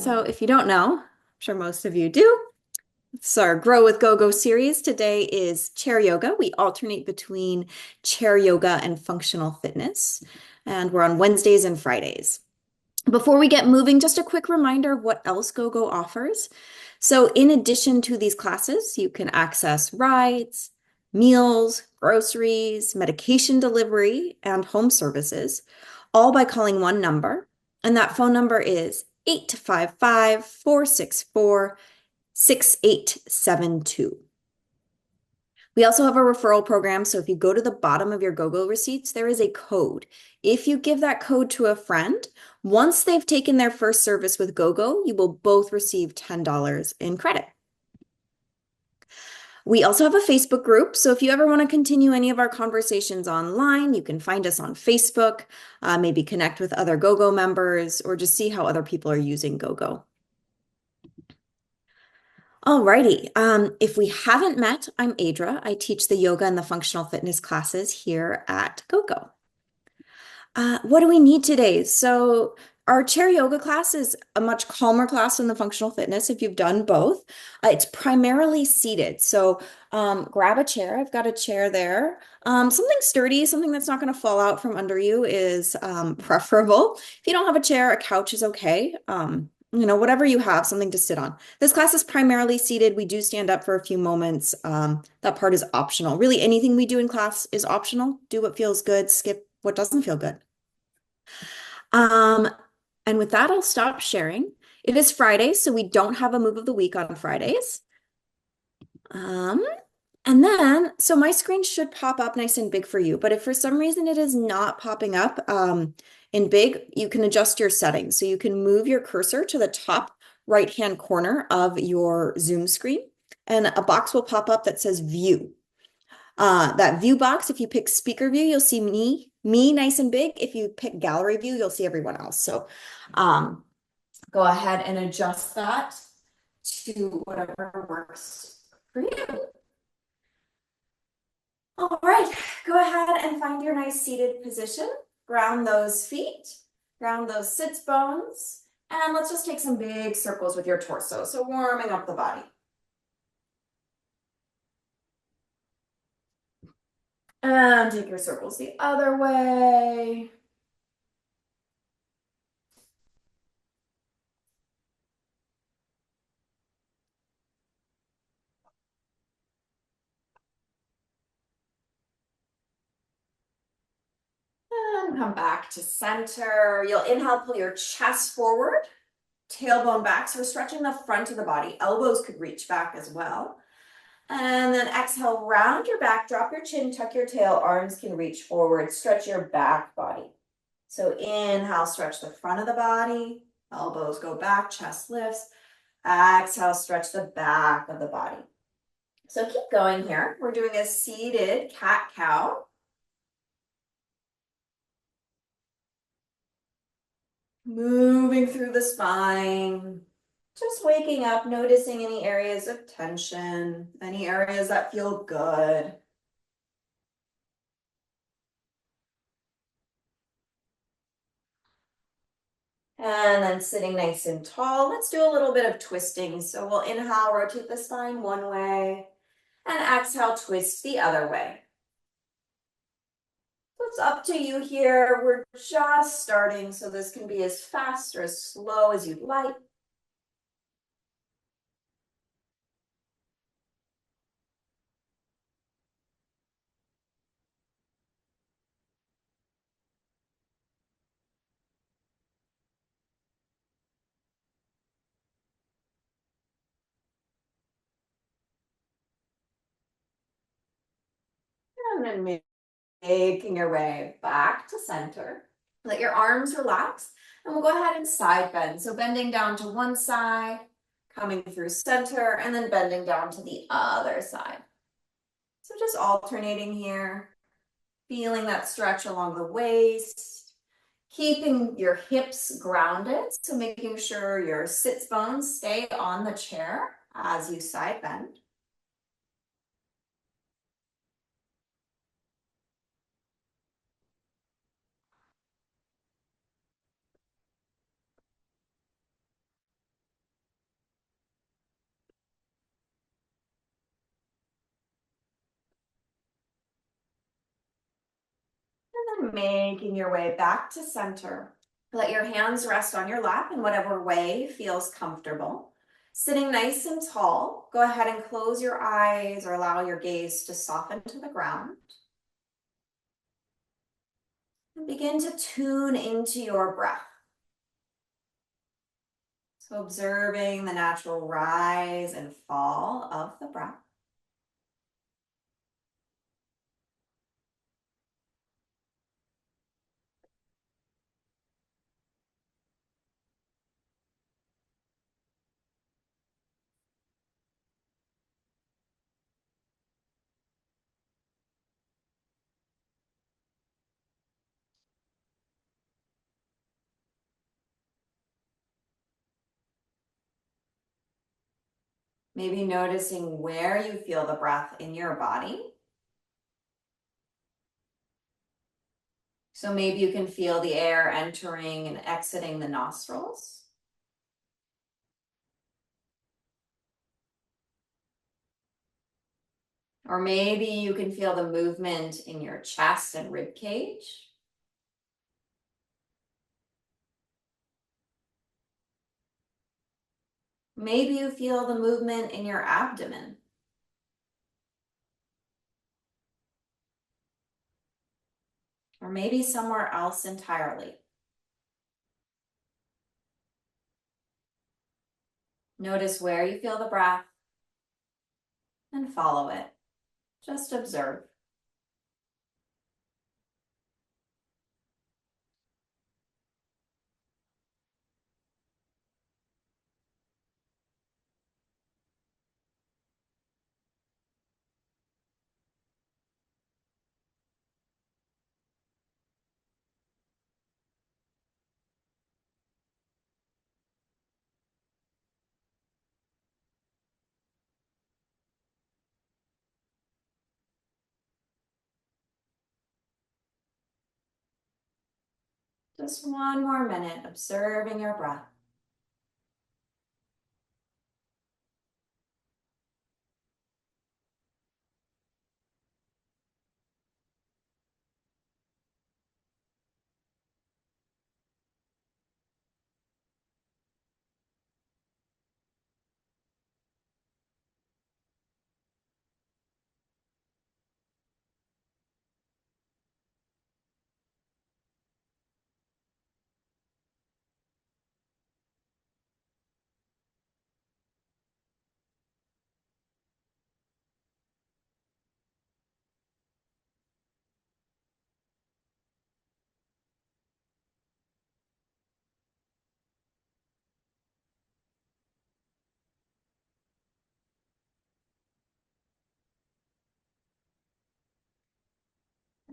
So if you don't know, I'm sure most of you do. It's our Grow with GoGo series. Today is chair yoga. We alternate between chair yoga and functional fitness, and we're on Wednesdays and Fridays. Before we get moving, just a quick reminder of what else GoGo offers. So in addition to these classes, you can access rides, meals, groceries, medication delivery, and home services, all by calling one number. And that phone number is 855-464-6872. We also have a referral program, so if you go to the bottom of your GoGo receipts, there is a code. If you give that code to a friend, once they've taken their first service with GoGo, you will both receive $10 in credit. We also have a Facebook group, so if you ever want to continue any of our conversations online, you can find us on Facebook, maybe connect with other GoGo members, or just see how other people are using GoGo. Alrighty. If we haven't met, I'm Adra. I teach the yoga and the functional fitness classes here at GoGo. What do we need today? So our chair yoga class is a much calmer class than the functional fitness if you've done both. It's primarily seated. So grab a chair. I've got a chair there. Something sturdy, something that's not going to fall out from under you is preferable. If you don't have a chair, a couch is okay. Whatever you have, something to sit on. This class is primarily seated. We do stand up for a few moments. That part is optional. Really, anything we do in class is optional. Do what feels good, skip what doesn't feel good. Um, and with that, I'll stop sharing. It is Friday, so we don't have a move of the week on Fridays. Um, so my screen should pop up nice and big for you, but if for some reason it is not popping up in big, you can adjust your settings. So you can move your cursor to the top right-hand corner of your Zoom screen, and a box will pop up that says View. That view box, if you pick speaker view, you'll see me nice and big. If you pick gallery view, you'll see everyone else. So go ahead and adjust that to whatever works for you. All right, go ahead and find your nice seated position. Ground those feet, ground those sits bones, and let's just take some big circles with your torso. So warming up the body. And take your circles the other way. And come back to center. You'll inhale, pull your chest forward, tailbone back. So we're stretching the front of the body. Elbows could reach back as well. And then exhale, round your back, drop your chin, tuck your tail, arms can reach forward, stretch your back body. So inhale, stretch the front of the body, elbows go back, chest lifts. Exhale, stretch the back of the body. So keep going here. We're doing a seated cat-cow. Moving through the spine, just waking up, noticing any areas of tension, any areas that feel good. And then sitting nice and tall, let's do a little bit of twisting. So we'll inhale, rotate the spine one way, and exhale, twist the other way. So it's up to you here. We're just starting, so this can be as fast or as slow as you'd like. And then making your way back to center. Let your arms relax, and we'll go ahead and side bend. So bending down to one side, coming through center, and then bending down to the other side. So just alternating here, feeling that stretch along the waist, keeping your hips grounded, so making sure your sits bones stay on the chair as you side bend. And making your way back to center. Let your hands rest on your lap in whatever way feels comfortable. Sitting nice and tall, go ahead and close your eyes or allow your gaze to soften to the ground. And begin to tune into your breath. So observing the natural rise and fall of the breath. Maybe noticing where you feel the breath in your body. So maybe you can feel the air entering and exiting the nostrils. Or maybe you can feel the movement in your chest and rib cage. Maybe you feel the movement in your abdomen. Or maybe somewhere else entirely. Notice where you feel the breath and follow it. Just observe. Just one more minute observing your breath.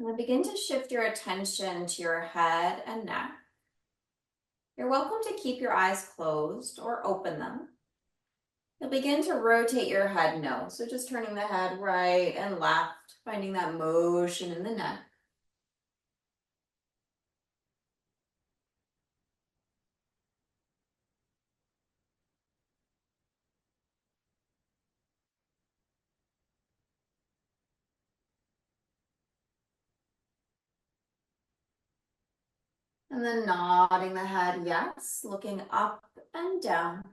And then begin to shift your attention to your head and neck. You're welcome to keep your eyes closed or open them. You'll begin to rotate your head nose, so just turning the head right and left, finding that motion in the neck. And then nodding the head, yes, looking up and down.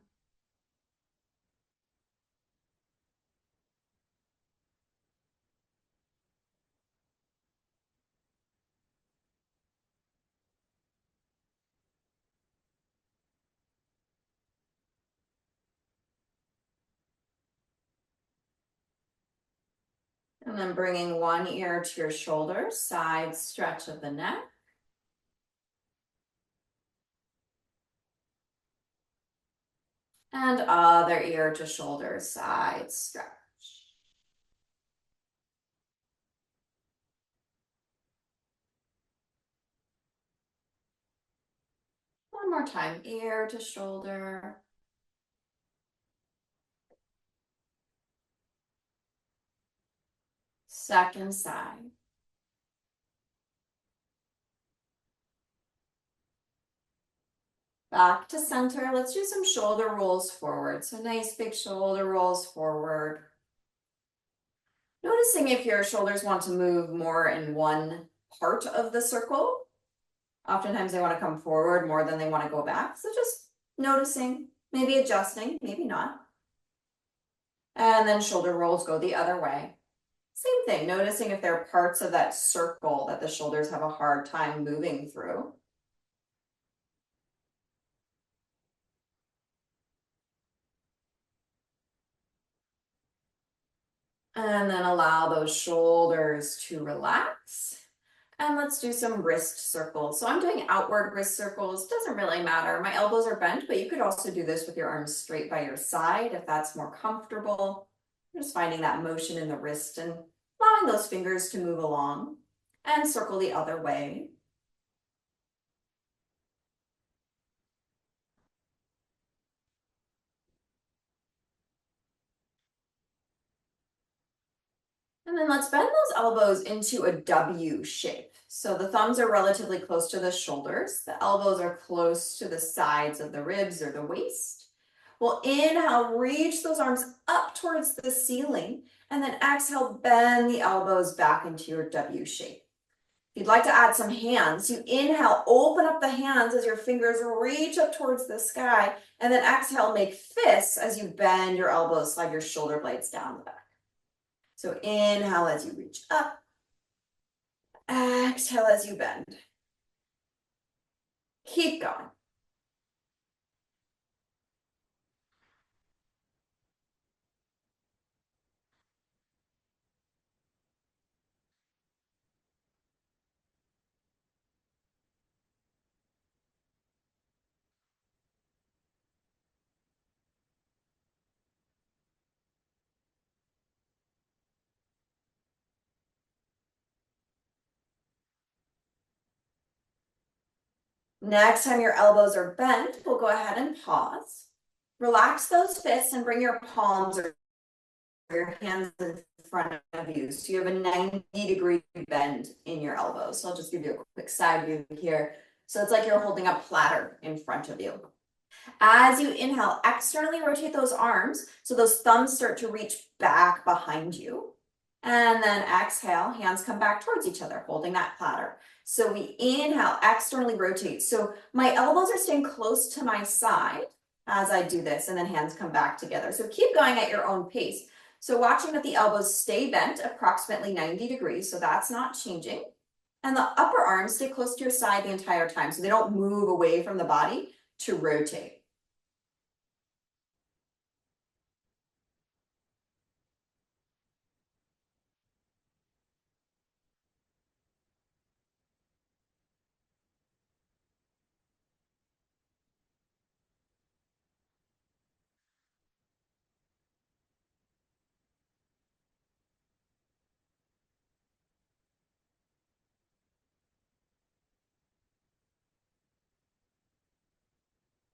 And then bringing one ear to your shoulder, side stretch of the neck. And other ear to shoulder, side stretch. One more time, ear to shoulder. Second side. Back to center. Let's do some shoulder rolls forward. So nice big shoulder rolls forward. Noticing if your shoulders want to move more in one part of the circle. Oftentimes they want to come forward more than they want to go back. So just noticing, maybe adjusting, maybe not. And then shoulder rolls go the other way. Same thing, noticing if there are parts of that circle that the shoulders have a hard time moving through. And then allow those shoulders to relax. And let's do some wrist circles. So I'm doing outward wrist circles. Doesn't really matter. My elbows are bent, but you could also do this with your arms straight by your side if that's more comfortable. Just finding that motion in the wrist and allowing those fingers to move along. And circle the other way. And then let's bend those elbows into a W shape. So the thumbs are relatively close to the shoulders. The elbows are close to the sides of the ribs or the waist. We'll inhale, reach those arms up towards the ceiling, and then exhale, bend the elbows back into your W shape. If you'd like to add some hands, you inhale, open up the hands as your fingers reach up towards the sky, and then exhale, make fists as you bend your elbows, slide your shoulder blades down the back. So inhale as you reach up, exhale as you bend. Keep going. Next time your elbows are bent, we'll go ahead and pause. Relax those fists and bring your palms or your hands in front of you. So you have a 90-degree bend in your elbows. So I'll just give you a quick side view here. So it's like you're holding a platter in front of you. As you inhale, externally rotate those arms so those thumbs start to reach back behind you. And then exhale, hands come back towards each other, holding that platter. So we inhale, externally rotate. So my elbows are staying close to my side as I do this, and then hands come back together. So keep going at your own pace. So watching that the elbows stay bent approximately 90 degrees, so that's not changing. And the upper arms stay close to your side the entire time, so they don't move away from the body to rotate.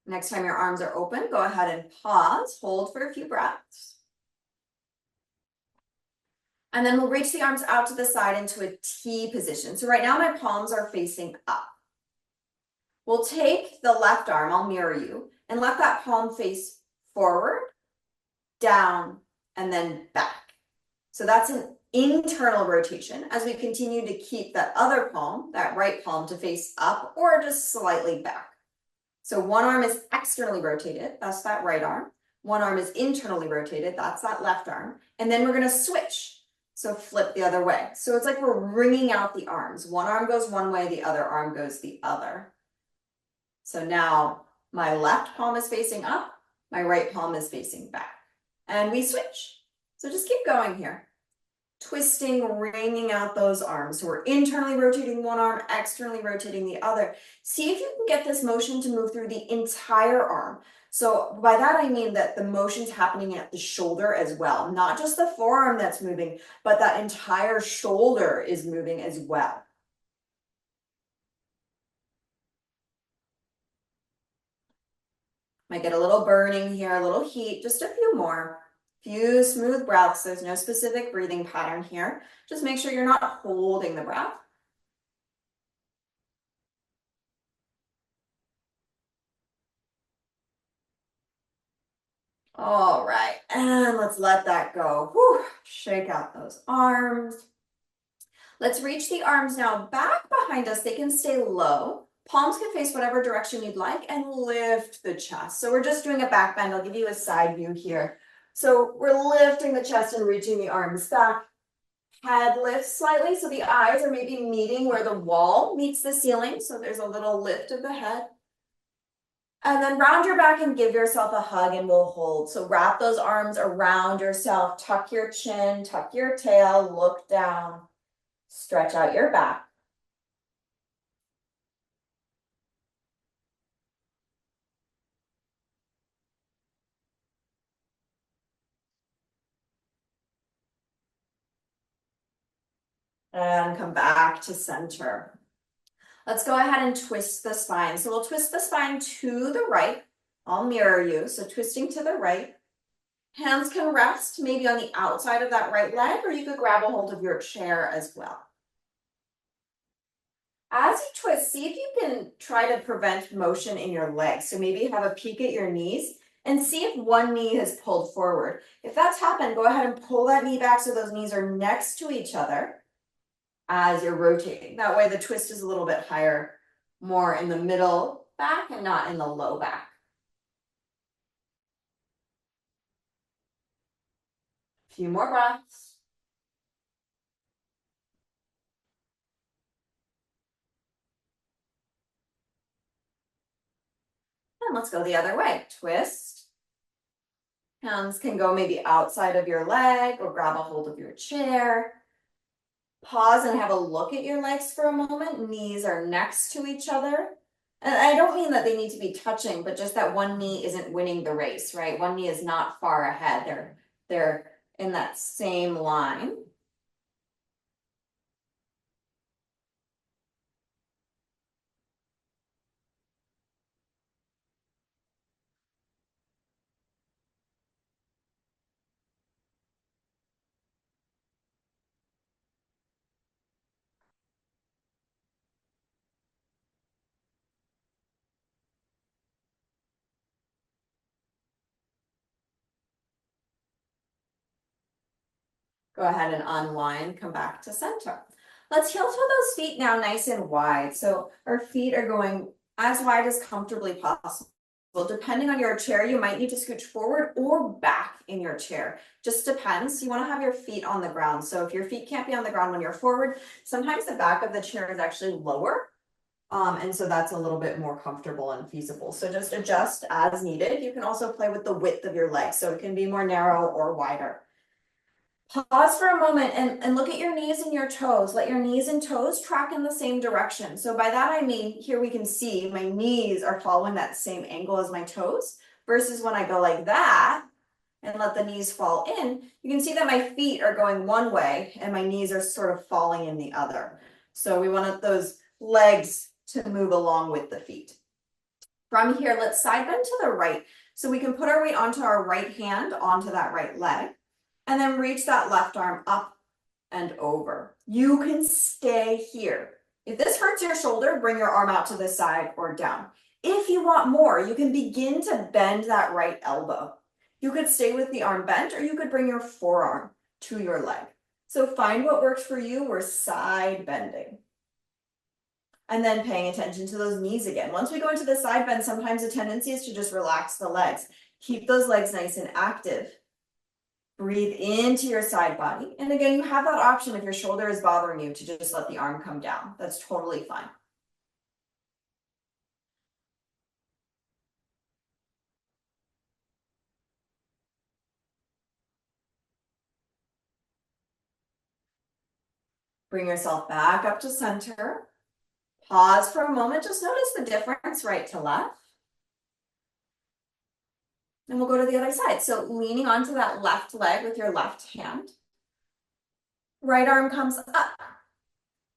Next time your arms are open, go ahead and pause, hold for a few breaths. And then we'll reach the arms out to the side into a T position. So right now my palms are facing up. We'll take the left arm, I'll mirror you, and let that palm face forward, down, and then back. So that's an internal rotation as we continue to keep that other palm, that right palm, to face up or just slightly back. So one arm is externally rotated, that's that right arm. One arm is internally rotated, that's that left arm. And then we're gonna switch. So flip the other way. So it's like we're wringing out the arms. One arm goes one way, the other arm goes the other. So now my left palm is facing up, my right palm is facing back. And we switch. So just keep going here. Twisting, wringing out those arms. So we're internally rotating one arm, externally rotating the other. See if you can get this motion to move through the entire arm. So by that I mean that the motion's happening at the shoulder as well. Not just the forearm that's moving, but that entire shoulder is moving as well. Might get a little burning here, a little heat, just a few more. Few smooth breaths. There's no specific breathing pattern here. Just make sure you're not holding the breath. All right, and let's let that go. Whew. Shake out those arms. Let's reach the arms now back behind us. They can stay low. Palms can face whatever direction you'd like and lift the chest. So we're just doing a back bend. I'll give you a side view here. So we're lifting the chest and reaching the arms back. Head lifts slightly, so the eyes are maybe meeting where the wall meets the ceiling. So there's a little lift of the head. And then round your back and give yourself a hug and we'll hold. So wrap those arms around yourself, tuck your chin, tuck your tail, look down, stretch out your back. And come back to center. Let's go ahead and twist the spine. So we'll twist the spine to the right. I'll mirror you. So twisting to the right. Hands can rest maybe on the outside of that right leg, or you could grab a hold of your chair as well. As you twist, see if you can try to prevent motion in your legs. So maybe have a peek at your knees and see if one knee has pulled forward. If that's happened, go ahead and pull that knee back so those knees are next to each other as you're rotating. That way the twist is a little bit higher, more in the middle back and not in the low back. A few more breaths. And let's go the other way. Twist. Hands can go maybe outside of your leg or grab a hold of your chair. Pause and have a look at your legs for a moment. Knees are next to each other. And I don't mean that they need to be touching, but just that one knee isn't winning the race, right? One knee is not far ahead. They're in that same line. Go ahead and unwind, come back to center. Let's heel toe those feet now nice and wide. So our feet are going as wide as comfortably possible. Depending on your chair, you might need to scooch forward or back in your chair. Just depends. You want to have your feet on the ground. So if your feet can't be on the ground when you're forward, sometimes the back of the chair is actually lower. And so that's a little bit more comfortable and feasible. So just adjust as needed. You can also play with the width of your legs. So it can be more narrow or wider. Pause for a moment and look at your knees and your toes. Let your knees and toes track in the same direction. So by that I mean, here we can see my knees are following that same angle as my toes, versus when I go like that and let the knees fall in, you can see that my feet are going one way and my knees are sort of falling in the other. So we want those legs to move along with the feet. From here, let's side bend to the right. So we can put our weight onto our right hand, onto that right leg. And then reach that left arm up and over. You can stay here. If this hurts your shoulder, bring your arm out to the side or down. If you want more, you can begin to bend that right elbow. You could stay with the arm bent, or you could bring your forearm to your leg. So find what works for you. We're side bending. And then paying attention to those knees again. Once we go into the side bend, sometimes the tendency is to just relax the legs. Keep those legs nice and active. Breathe into your side body. And again, you have that option if your shoulder is bothering you to just let the arm come down. That's totally fine. Bring yourself back up to center. Pause for a moment. Just notice the difference right to left. And we'll go to the other side. So leaning onto that left leg with your left hand. Right arm comes up.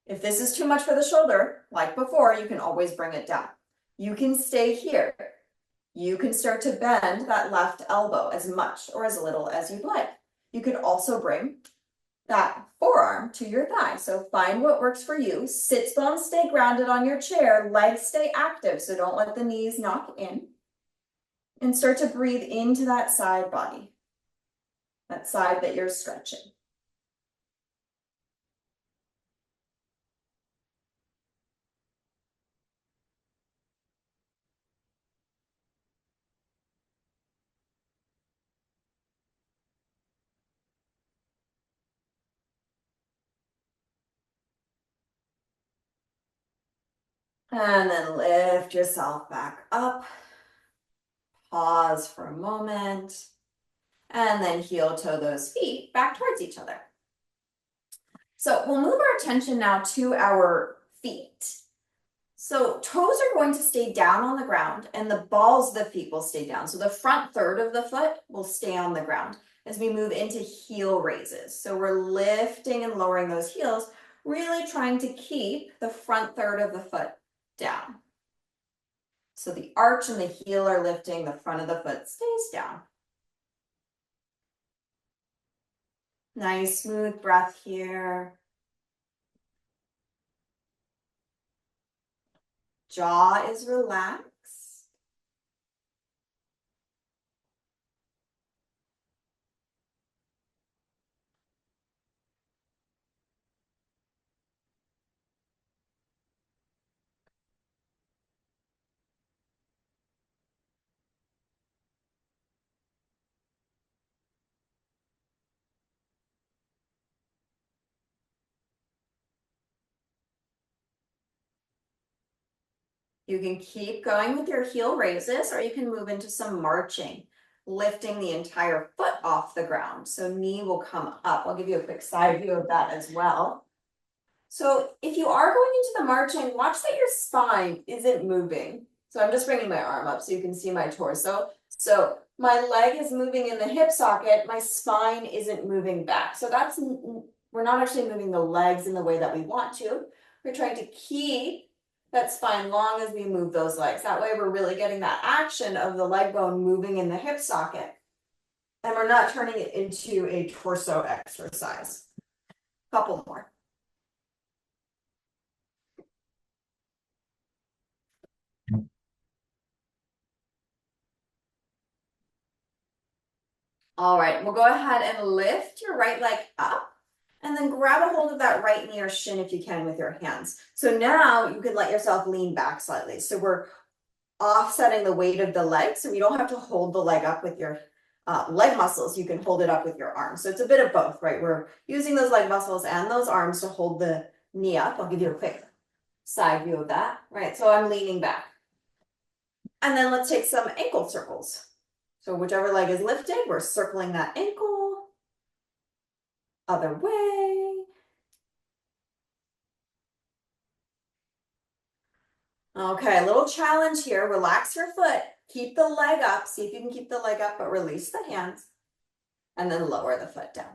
If this is too much for the shoulder, like before, you can always bring it down. You can stay here. You can start to bend that left elbow as much or as little as you'd like. You could also bring that forearm to your thigh. So find what works for you. Sits bones stay grounded on your chair. Legs stay active, so don't let the knees knock in. And start to breathe into that side body, that side that you're stretching. And then lift yourself back up. Pause for a moment. And then heel toe those feet back towards each other. So we'll move our attention now to our feet. So toes are going to stay down on the ground and the balls of the feet will stay down. So the front third of the foot will stay on the ground as we move into heel raises. So we're lifting and lowering those heels, really trying to keep the front third of the foot down. So the arch and the heel are lifting, the front of the foot stays down. Nice smooth breath here. Jaw is relaxed. You can keep going with your heel raises, or you can move into some marching, lifting the entire foot off the ground. So knee will come up. I'll give you a quick side view of that as well. So if you are going into the marching, watch that your spine isn't moving. So I'm just bringing my arm up so you can see my torso. So my leg is moving in the hip socket, my spine isn't moving back. So that's, we're not actually moving the legs in the way that we want to. We're trying to keep that spine long as we move those legs. That way we're really getting that action of the leg bone moving in the hip socket. And we're not turning it into a torso exercise. Couple more. All right, we'll go ahead and lift your right leg up and then grab a hold of that right knee or shin if you can with your hands. So now you can let yourself lean back slightly. So we're offsetting the weight of the leg, so you don't have to hold the leg up with your leg muscles. You can hold it up with your arms. So it's a bit of both, right? We're using those leg muscles and those arms to hold the knee up. I'll give you a quick side view of that, right? So I'm leaning back. And then let's take some ankle circles. So whichever leg is lifted, we're circling that ankle. Other way. Okay, a little challenge here. Relax your foot. Keep the leg up. See if you can keep the leg up, but release the hands. And then lower the foot down.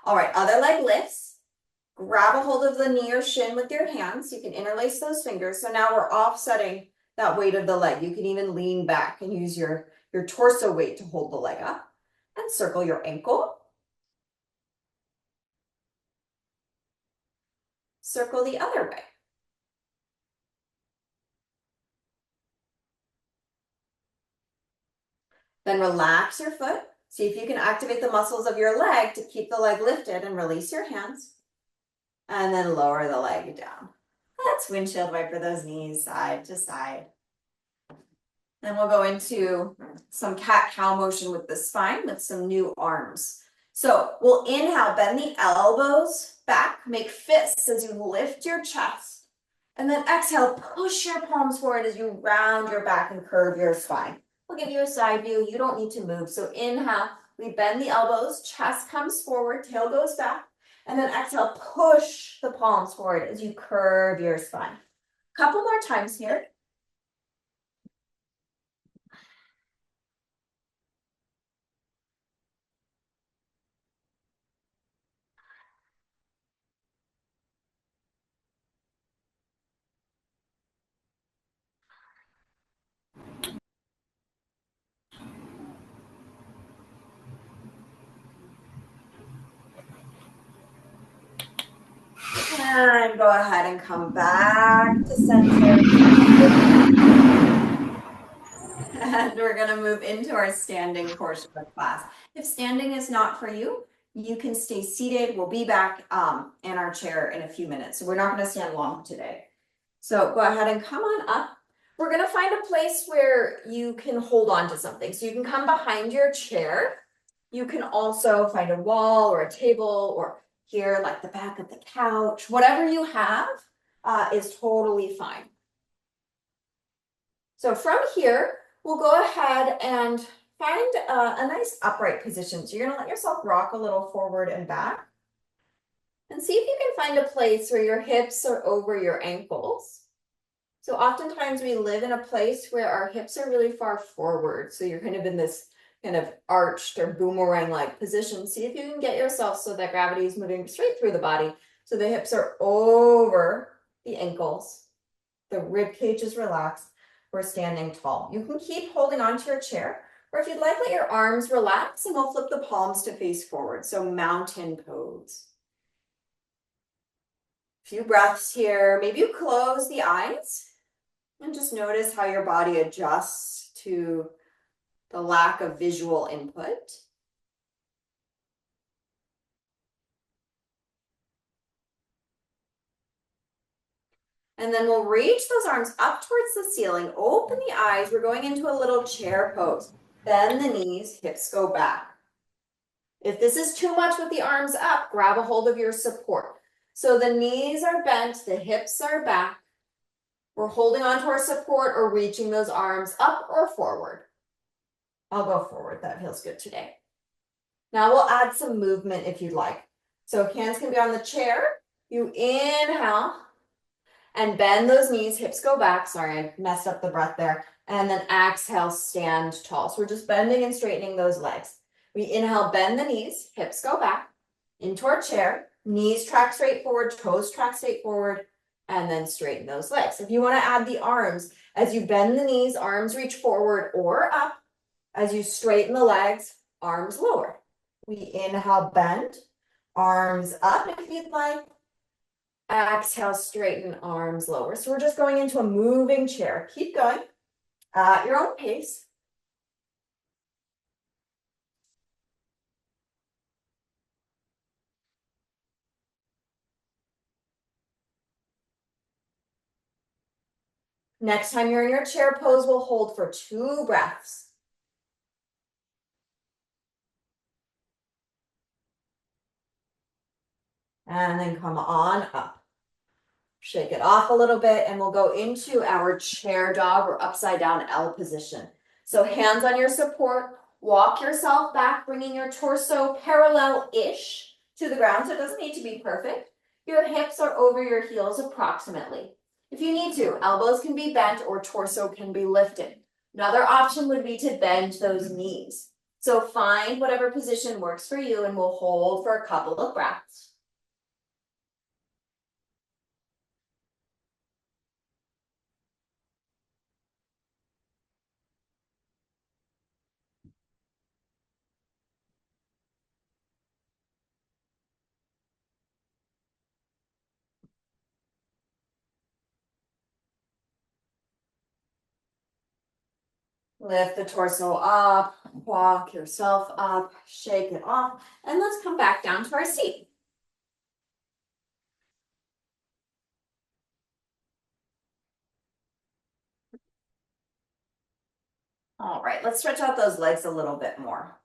All right, other leg lifts. Grab a hold of the knee or shin with your hands. You can interlace those fingers. So now we're offsetting that weight of the leg. You can even lean back and use your torso weight to hold the leg up. And circle your ankle. Circle the other way. Then relax your foot. See if you can activate the muscles of your leg to keep the leg lifted and release your hands. And then lower the leg down. Let's windshield wiper those knees side to side. Then we'll go into some cat-cow motion with the spine with some new arms. So we'll inhale, bend the elbows back, make fists as you lift your chest. And then exhale, push your palms forward as you round your back and curve your spine. We'll give you a side view. You don't need to move. So inhale, we bend the elbows, chest comes forward, tail goes back. And then exhale, push the palms forward as you curve your spine. Couple more times here. And go ahead and come back to center. And we're going to move into our standing portion of class. If standing is not for you, you can stay seated. We'll be back in our chair in a few minutes. So we're not going to stand long today. So go ahead and come on up. We're going to find a place where you can hold on to something. So you can come behind your chair. You can also find a wall or a table or here, like the back of the couch, whatever you have. is totally fine. So from here, we'll go ahead and find a nice upright position. So you're gonna let yourself rock a little forward and back. And see if you can find a place where your hips are over your ankles. So oftentimes we live in a place where our hips are really far forward. So you're kind of in this kind of arched or boomerang-like position. See if you can get yourself so that gravity is moving straight through the body. So the hips are over the ankles. The rib cage is relaxed. We're standing tall. You can keep holding onto your chair, or if you'd like, let your arms relax and we'll flip the palms to face forward. So mountain pose. Few breaths here. Maybe you close the eyes and just notice how your body adjusts to the lack of visual input. And then we'll reach those arms up towards the ceiling. Open the eyes. We're going into a little chair pose. Bend the knees, hips go back. If this is too much with the arms up, grab a hold of your support. So the knees are bent, the hips are back. We're holding on to our support or reaching those arms up or forward. I'll go forward, that feels good today. Now we'll add some movement if you'd like. So hands can be on the chair. You inhale and bend those knees, hips go back. Sorry, I messed up the breath there. And then exhale, stand tall. So we're just bending and straightening those legs. We inhale, bend the knees, hips go back into our chair. Knees track straight forward, toes track straight forward, and then straighten those legs. If you want to add the arms, as you bend the knees, arms reach forward or up. As you straighten the legs, arms lower. We inhale, bend, arms up if you'd like. Exhale, straighten, arms lower. So we're just going into a moving chair. Keep going at your own pace. Next time you're in your chair pose, we'll hold for 2 breaths. And then come on up. Shake it off a little bit and we'll go into our chair dog or upside down L position. So hands on your support, walk yourself back, bringing your torso parallel-ish to the ground. So it doesn't need to be perfect. Your hips are over your heels approximately. If you need to, elbows can be bent or torso can be lifted. Another option would be to bend those knees. So find whatever position works for you and we'll hold for a couple of breaths. Lift the torso up, walk yourself up, shake it off, and let's come back down to our seat. All right, let's stretch out those legs a little bit more.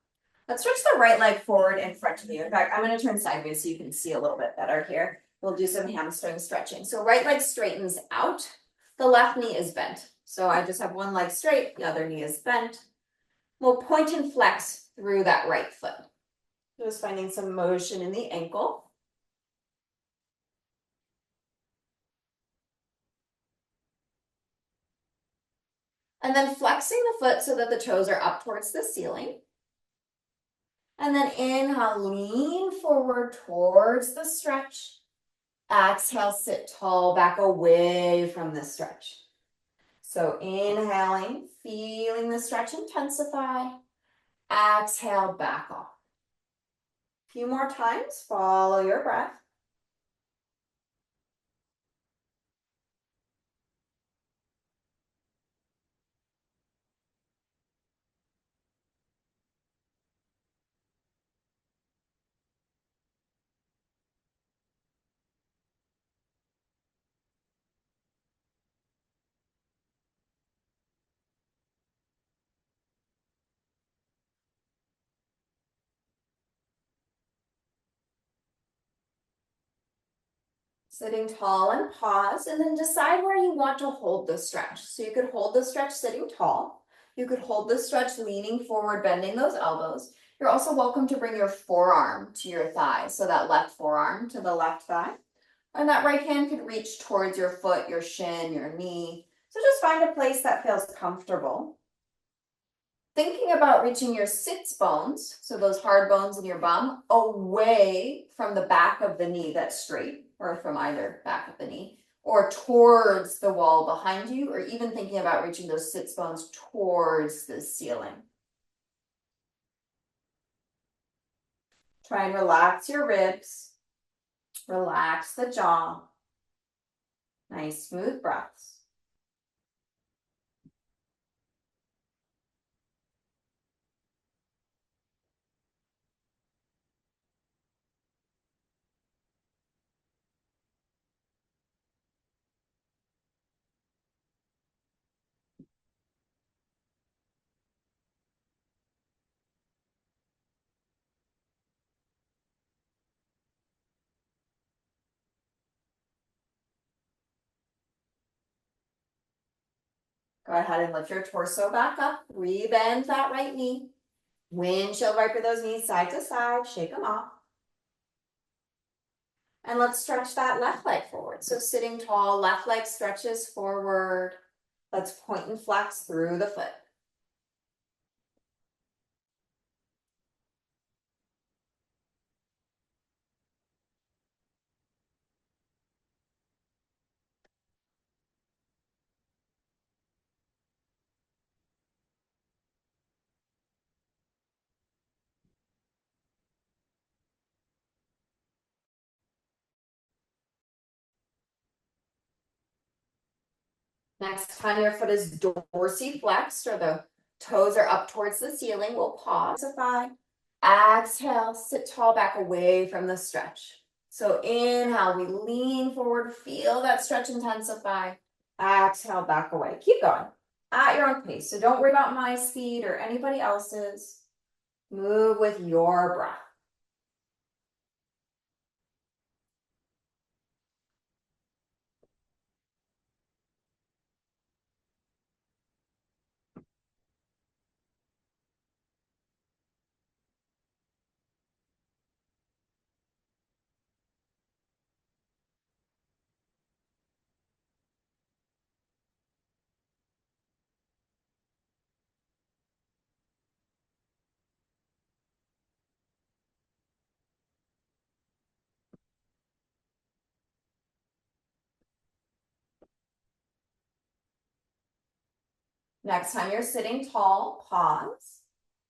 Let's stretch the right leg forward in front of you. In fact, I'm going to turn sideways so you can see a little bit better here. We'll do some hamstring stretching. So right leg straightens out. The left knee is bent. So I just have one leg straight, the other knee is bent. We'll point and flex through that right foot. Just finding some motion in the ankle. And then flexing the foot so that the toes are up towards the ceiling. And then inhale, lean forward towards the stretch. Exhale, sit tall, back away from the stretch. So inhaling, feeling the stretch intensify. Exhale, back off. A few more times, follow your breath. Sitting tall and pause, and then decide where you want to hold the stretch. So you could hold the stretch sitting tall. You could hold the stretch leaning forward, bending those elbows. You're also welcome to bring your forearm to your thigh. So that left forearm to the left thigh. And that right hand could reach towards your foot, your shin, your knee. So just find a place that feels comfortable. Thinking about reaching your sits bones, so those hard bones in your bum, away from the back of the knee that's straight, or from either back of the knee, or towards the wall behind you, or even thinking about reaching those sits bones towards the ceiling. Try and relax your ribs, relax the jaw. Nice smooth breaths. Go ahead and lift your torso back up, rebend that right knee. Windshield wiper those knees side to side, shake them off. And let's stretch that left leg forward. So sitting tall, left leg stretches forward. Let's point and flex through the foot. Next time your foot is dorsiflexed or the toes are up towards the ceiling, we'll pause. Exhale, sit tall back away from the stretch. So inhale, we lean forward, feel that stretch intensify. Exhale, back away. Keep going at your own pace. So don't worry about my speed or anybody else's. Move with your breath. Next time you're sitting tall, pause,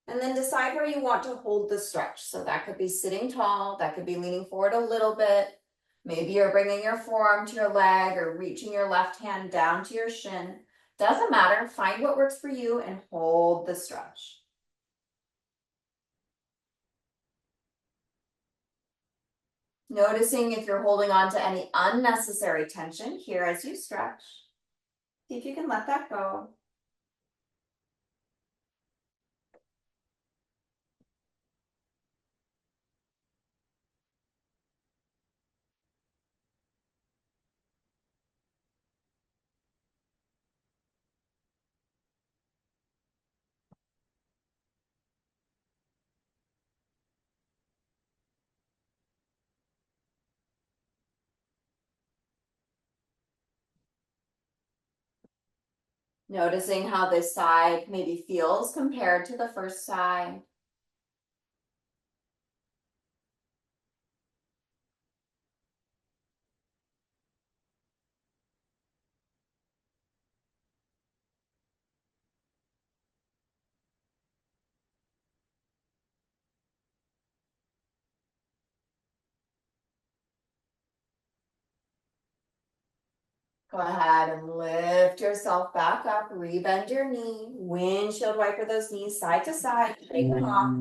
and then decide where you want to hold the stretch. So that could be sitting tall, that could be leaning forward a little bit. Maybe you're bringing your forearm to your leg or reaching your left hand down to your shin. Doesn't matter, find what works for you and hold the stretch. Noticing if you're holding on to any unnecessary tension here as you stretch. See if you can let that go. Noticing how this side maybe feels compared to the first side. Go ahead and lift yourself back up, rebend your knee, windshield wiper those knees side to side, shake them off.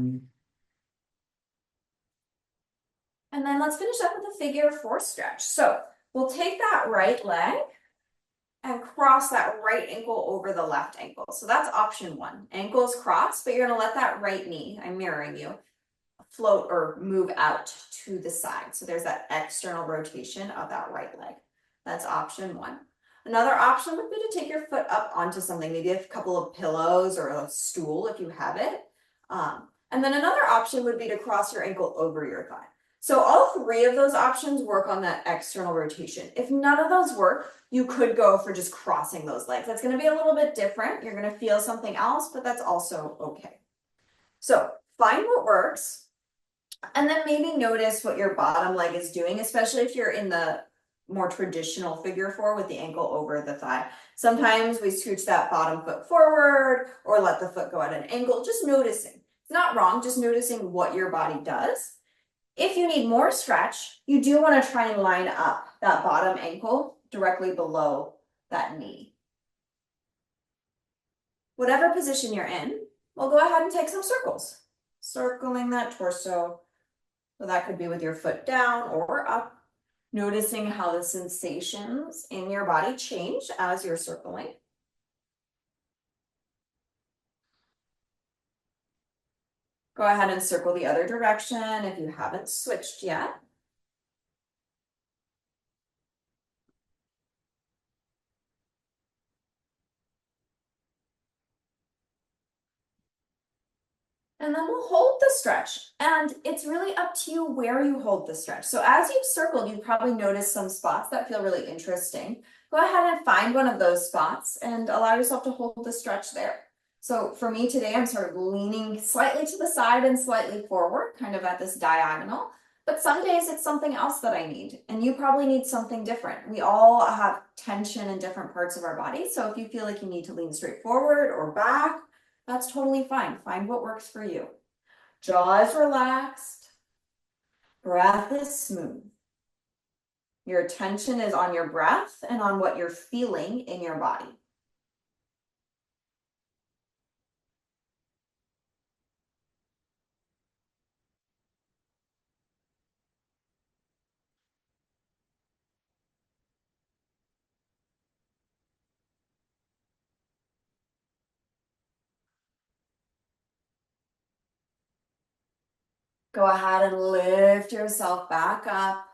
And then let's finish up with a figure four stretch. So we'll take that right leg and cross that right ankle over the left ankle. So that's option one. Ankles crossed, but you're gonna let that right knee, I'm mirroring you, float or move out to the side. So there's that external rotation of that right leg. That's option one. Another option would be to take your foot up onto something, maybe a couple of pillows or a stool if you have it. And then another option would be to cross your ankle over your thigh. So all three of those options work on that external rotation. If none of those work, you could go for just crossing those legs. That's going to be a little bit different. You're going to feel something else, but that's also okay. So find what works, and then maybe notice what your bottom leg is doing, especially if you're in the more traditional figure four with the ankle over the thigh. Sometimes we scooch that bottom foot forward or let the foot go at an angle, just noticing. It's not wrong, just noticing what your body does. If you need more stretch, you do want to try and line up that bottom ankle directly below that knee. Whatever position you're in, we'll go ahead and take some circles, circling that torso. So that could be with your foot down or up, noticing how the sensations in your body change as you're circling. Go ahead and circle the other direction if you haven't switched yet. And then we'll hold the stretch. And it's really up to you where you hold the stretch. So as you've circled, you've probably noticed some spots that feel really interesting. Go ahead and find one of those spots and allow yourself to hold the stretch there. So for me today, I'm sort of leaning slightly to the side and slightly forward, kind of at this diagonal. But some days it's something else that I need, and you probably need something different. We all have tension in different parts of our body. So if you feel like you need to lean straight forward or back, that's totally fine. Find what works for you. Jaw is relaxed. Breath is smooth. Your attention is on your breath and on what you're feeling in your body. Go ahead and lift yourself back up.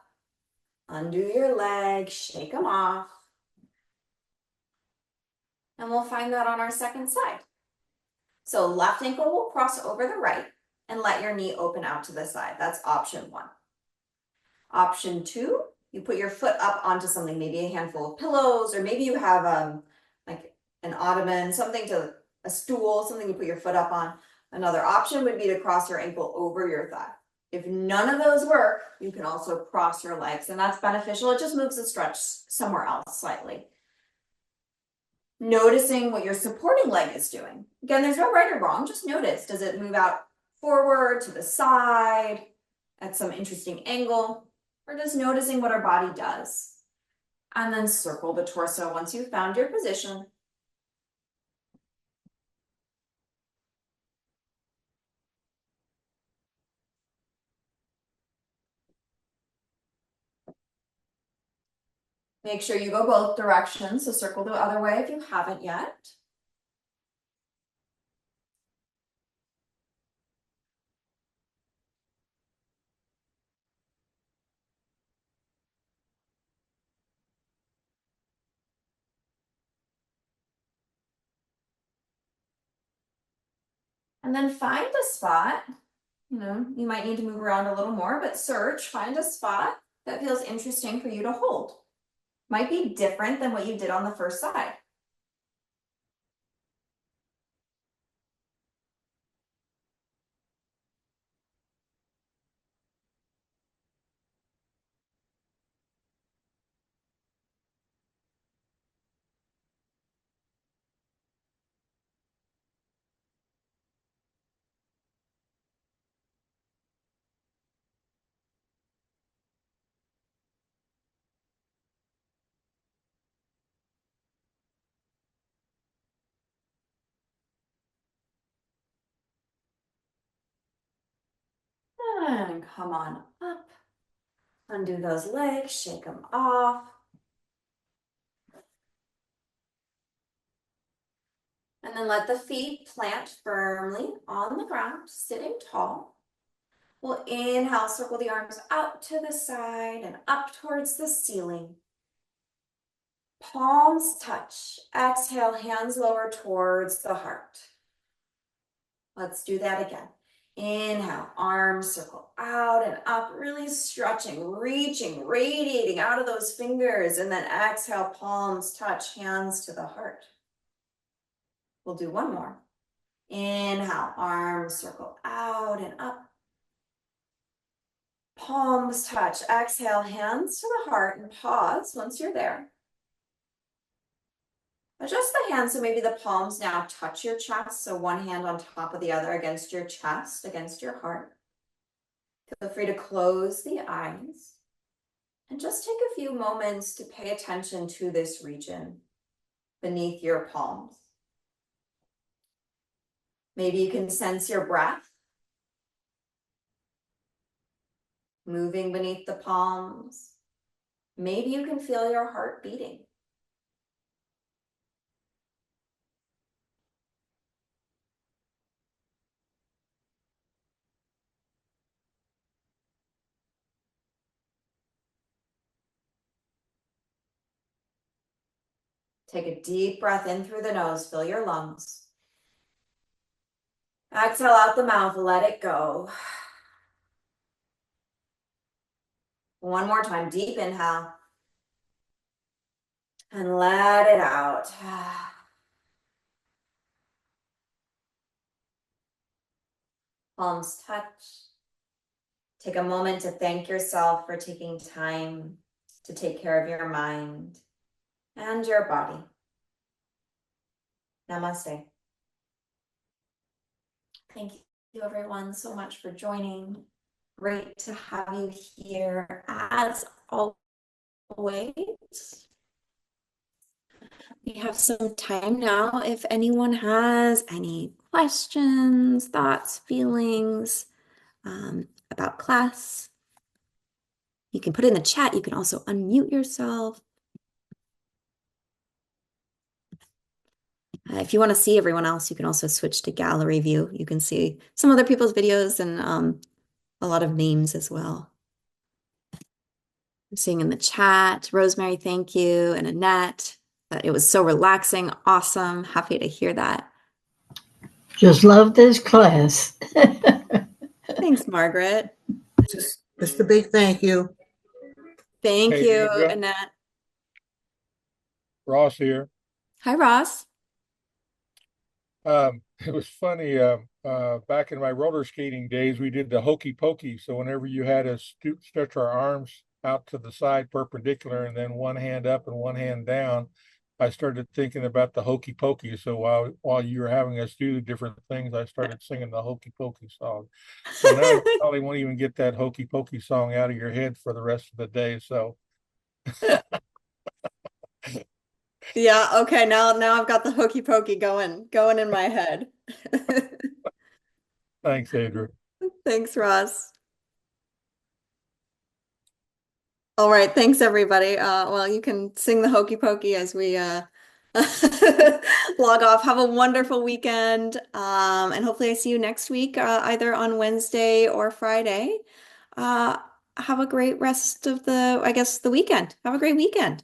Undo your legs, shake them off. And we'll find that on our second side. So left ankle will cross over the right and let your knee open out to the side. That's option one. Option two, you put your foot up onto something, maybe a handful of pillows, or maybe you have like an ottoman, a stool, something you put your foot up on. Another option would be to cross your ankle over your thigh. If none of those work, you can also cross your legs, and that's beneficial. It just moves the stretch somewhere else slightly. Noticing what your supporting leg is doing. Again, there's no right or wrong, just notice. Does it move out forward, to the side, at some interesting angle? Or just noticing what our body does. And then circle the torso once you've found your position. Make sure you go both directions, so circle the other way if you haven't yet. And then find a spot. You might need to move around a little more, but find a spot that feels interesting for you to hold. Might be different than what you did on the first side. And come on up. Undo those legs, shake them off. And then let the feet plant firmly on the ground, sitting tall. We'll inhale, circle the arms out to the side and up towards the ceiling. Palms touch. Exhale, hands lower towards the heart. Let's do that again. Inhale, arms circle out and up, really stretching, reaching, radiating out of those fingers. And then exhale, palms touch, hands to the heart. We'll do one more. Inhale, arms circle out and up. Palms touch. Exhale, hands to the heart and pause once you're there. Adjust the hands so maybe the palms now touch your chest. So one hand on top of the other against your chest, against your heart. Feel free to close the eyes and just take a few moments to pay attention to this region beneath your palms. Maybe you can sense your breath moving beneath the palms. Maybe you can feel your heart beating. Take a deep breath in through the nose, fill your lungs. Exhale out the mouth, let it go. One more time, deep inhale. And let it out. Palms touch. Take a moment to thank yourself for taking time to take care of your mind and your body. Namaste. Thank you everyone so much for joining. Great to have you here as always. We have some time now. If anyone has any questions, thoughts, feelings about class, you can put it in the chat. You can also unmute yourself. If you want to see everyone else, you can also switch to gallery view. You can see some other people's videos and a lot of names as well. I'm seeing in the chat, Rosemary, thank you, and Annette. It was so relaxing, awesome. Happy to hear that. Just love this class. Thanks, Margaret. Just a big thank you. Thank Hey, you, Deidre. Annette. Ross here. Hi, Ross. It was funny. Back in my roller skating days, we did the hokey pokey. So whenever you had to stretch our arms out to the side perpendicular and then one hand up and one hand down, I started thinking about the hokey pokey. So while you were having us do different things, I started singing the hokey pokey song. So now you probably won't even get that hokey pokey song out of your head for the rest of the day. So Yeah, okay. Now I've got the hokey pokey going in my head. thanks, Adrian. Thanks, Ross. All right, thanks everybody. Well, you can sing the hokey pokey as we log off. Have a wonderful weekend. And hopefully I see you next week, either on Wednesday or Friday. Have a great rest of the weekend. Have a great weekend.